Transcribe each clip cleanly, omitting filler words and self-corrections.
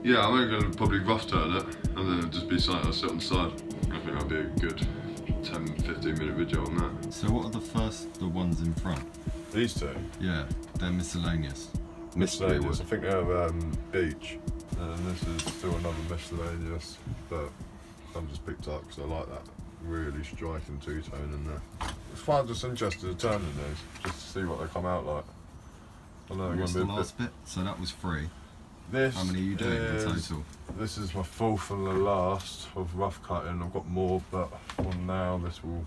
Yeah, I'm only going to probably rough turn it, and then it'll just be something I'll sit on the side. I think that'll be a good 10-15 minute video on that. So what are the ones in front? These two? Yeah, they're miscellaneous. Miscellaneous, I think they're beach. And this is still another miscellaneous, but I've just picked up because I like that really striking two-tone in there. It's fine, just interested in turning these, just to see what they come out like. I know what's the last bit? So that was 3. This How many are you doing in total? This is my 4th and the last of rough cutting. I've got more, but for now this will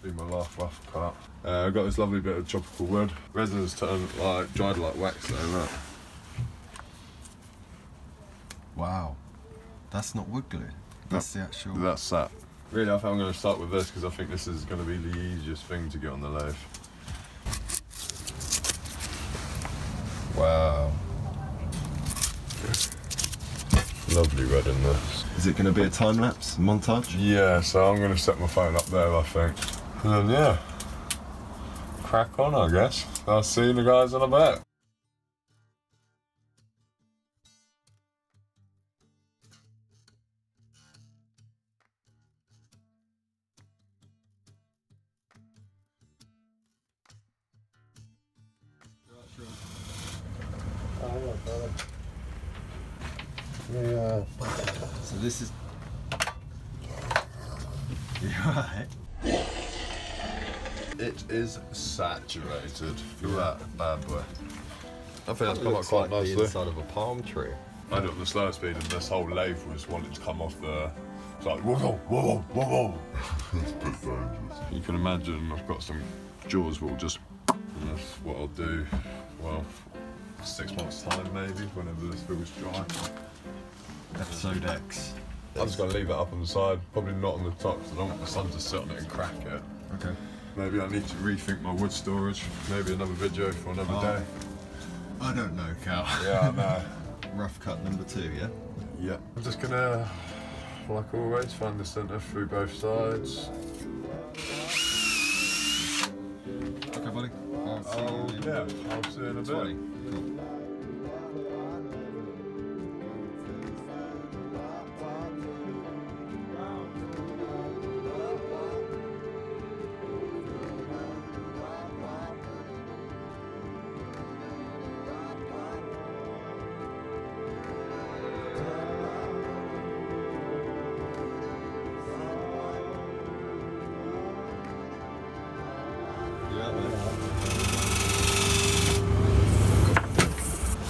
be my last rough cut. I've got this lovely bit of tropical wood. Resin's turned like dried like wax though, look. Wow, that's not wood glue. That's the actual. That's sap. Really, I think I'm going to start with this because I think this is going to be the easiest thing to get on the lathe. Wow. Lovely red in this. Is it going to be a time lapse montage? Yeah, so I'm going to set my phone up there, I think. And then, yeah, crack on, I guess. I'll see the guys in a bit. Yeah. So this is. You're right. It is saturated for that bad boy. I think that's come out quite nicely. The inside of a palm tree. I did it on the slower speed, and this whole lathe was wanting to come off the. It's like whoa, whoa, whoa, whoa. It's a bit dangerous. You can imagine I've got some jaws will just. And that's what I'll do. Well, 6 months time maybe, whenever this feels dry. Episode X. I'm just going to leave it up on the side, probably not on the top because I don't want the sun to sit on it and crack it. Okay. Maybe I need to rethink my wood storage, maybe another video for another day. I don't know, Cal. Yeah, I know. Rough cut number 2, yeah? Yeah. I'm just going to, like always, find the centre through both sides. Okay, buddy. I'll see you in yeah, I'll see you in a 20. bit. Cool.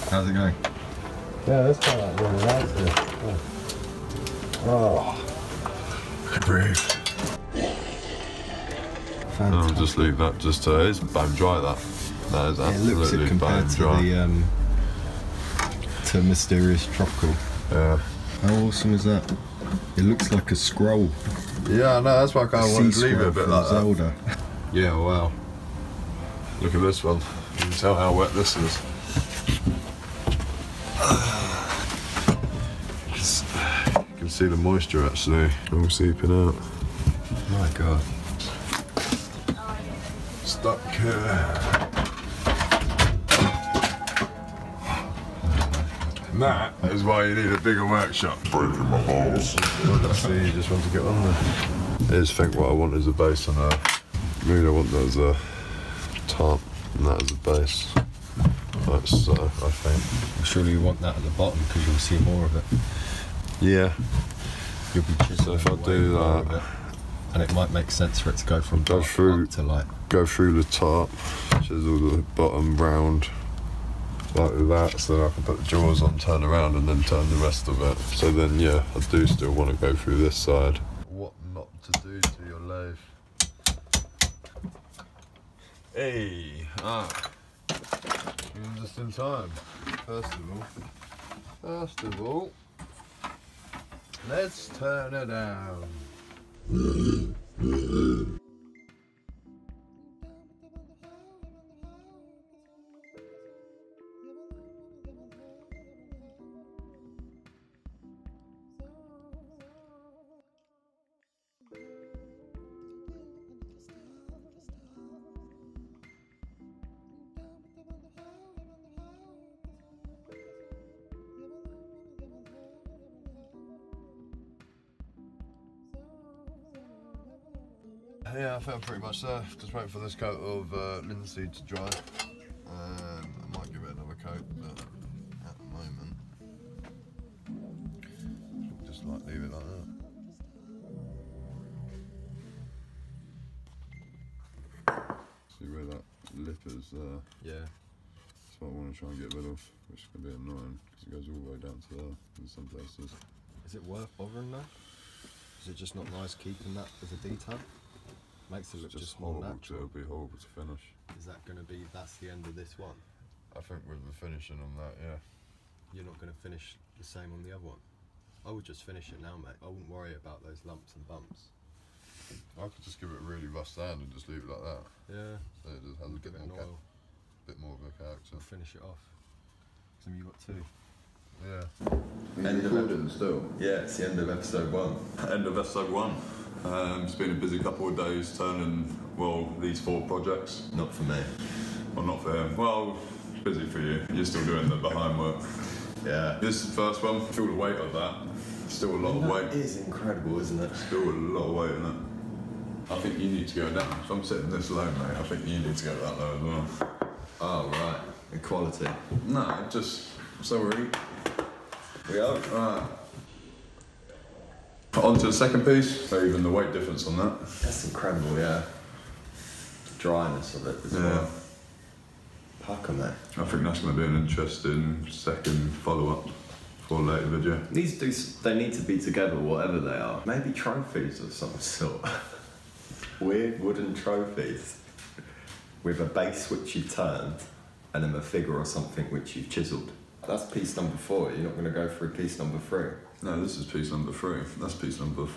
How's it going? Yeah, that's kind of really nice here. Oh, I breathe. Fantastic. I'll just leave that just it's bone dry that. That is absolutely it looks it compared bone to dry. the to Mysterious Tropical. Yeah. How awesome is that? It looks like a scroll. Yeah, no, that's why I kind of wanted to leave it a bit like Zelda. that. Yeah, wow. Look at this one. You can tell how wet this is. You can see the moisture actually all seeping out. My God. Stuck here. And that is why you need a bigger workshop. Breaking my balls. See, you just want to get on there. I just think what I want is a base on a. Really, I want that as a top and that as a base. That's so, I think. Surely you want that at the bottom because you'll see more of it. Yeah. You'll be chiseling So if I do that, and it might make sense for it to go from go through up to like go through the top, chisel the bottom round like that, so then I can put the jaws on, turn around, and then turn the rest of it. So then, yeah, I do still want to go through this side. What not to do to your lathe? Hey, you're just in time. First of all, let's turn it down. Yeah, I think I'm pretty much there. Just waiting for this coat of linseed to dry. I might give it another coat, but at the moment, just like leave it like that. See where that lip is there? Yeah. That's what I want to try and get rid of, which is going to be annoying because it goes all the way down to there in some places. Is it worth bothering though? Is it just not nice keeping that as a detail? Makes it look just more natural. It'll be horrible to finish. Is that going to be, that's the end of this one? I think with the finishing on that, yeah. You're not going to finish the same on the other one? I would just finish it now, mate. I wouldn't worry about those lumps and bumps. I could just give it a really rough sand and just leave it like that. Yeah. So it just has a bit more of a character. Finish it off. So you got 2. Yeah. End of recording still? Yeah, it's the end of episode 1. End of episode 1. It's been a busy couple of days turning, well, these 4 projects. Not for me. Well, not for him. Well, busy for you. You're still doing the behind work. Yeah. This is the first one. Feel the weight of that. Still a lot of weight. It is incredible, isn't it? Still a lot of weight in it. I think you need to go down. If I'm sitting this low, mate, I think you need to go that low as well. Oh, right. Equality. No, just so we're equal. We are. Right. On to the second piece. So even the weight difference on that. That's incredible, yeah. The dryness of it as well. Pucker, mate. I think that's going to be an interesting second follow-up for a later video. They need to be together, whatever they are. Maybe trophies of some sort. Weird wooden trophies with a base which you've turned and then a figure or something which you've chiselled. That's piece number 4. You're not going to go through piece number 3. No, this is piece number 3. That's piece number...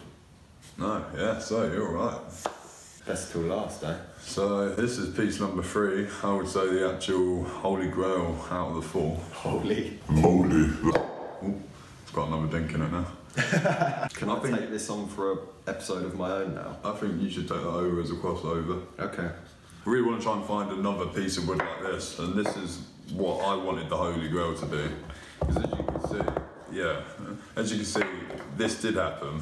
No, yeah, so you're right. Best till last, eh? So this is piece number 3. I would say the actual holy grail out of the 4. Holy. Ooh, it's got another dink in it now. Can I take this on for an episode of my own now? I think you should take that over as a crossover. Okay. I really want to try and find another piece of wood like this, and this is what I wanted the holy grail to be. Because as you can see, yeah, as you can see, this did happen.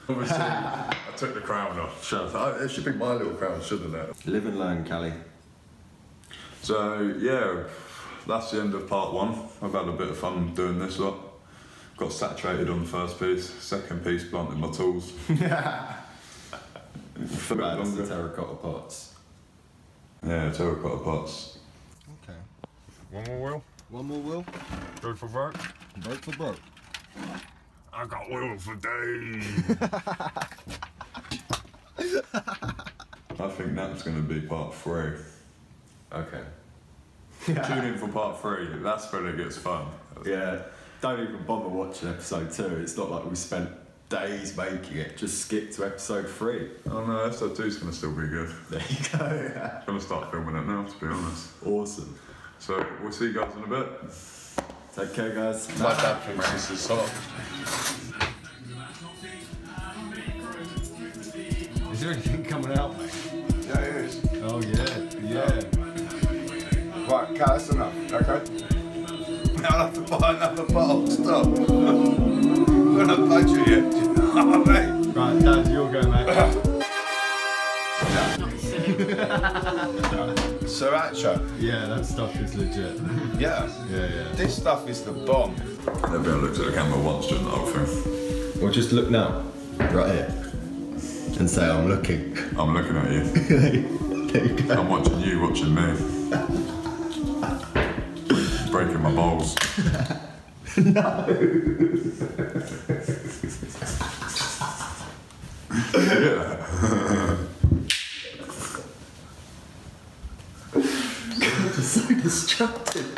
Obviously, I took the crown off. It should be my little crown, shouldn't it? Live and learn, Callie. So, yeah, that's the end of part 1. I've had a bit of fun doing this lot. Got saturated on the first piece. Second piece, planted my tools. Right, that's the terracotta pots. Yeah, terracotta pots. Okay. One more wheel? One more wheel? Go for broke? Broke for broke. I got wheel for days. I think that's going to be part 3. Okay. Tune in for part 3. That's when it gets fun. Yeah. Don't even bother watching episode 2. It's not like we spent days making it. Just skip to episode 3. Oh no, episode 2's going to still be good. There you go. I'm going to start filming it now, to be honest. Awesome. So, we'll see you guys in a bit. Take care, guys. My dad thinks this is hot. Is there anything coming out, mate? Yeah, it is. Oh, yeah. Yeah. Right, Kat, that's enough, okay? I'll have to buy another bottle, stop. We're not budget yet, do you know what I mean? Right, Dad, you'll go, mate. Sriracha. Yeah, that stuff is legit. Yeah. Yeah. This stuff is the bomb. Everyone looked at the camera once during the whole thing. Well, just look now. Right here. And say, I'm looking. I'm looking at you. There you go. I'm watching you, watching me. Breaking my balls. No. Yeah. It's so destructive.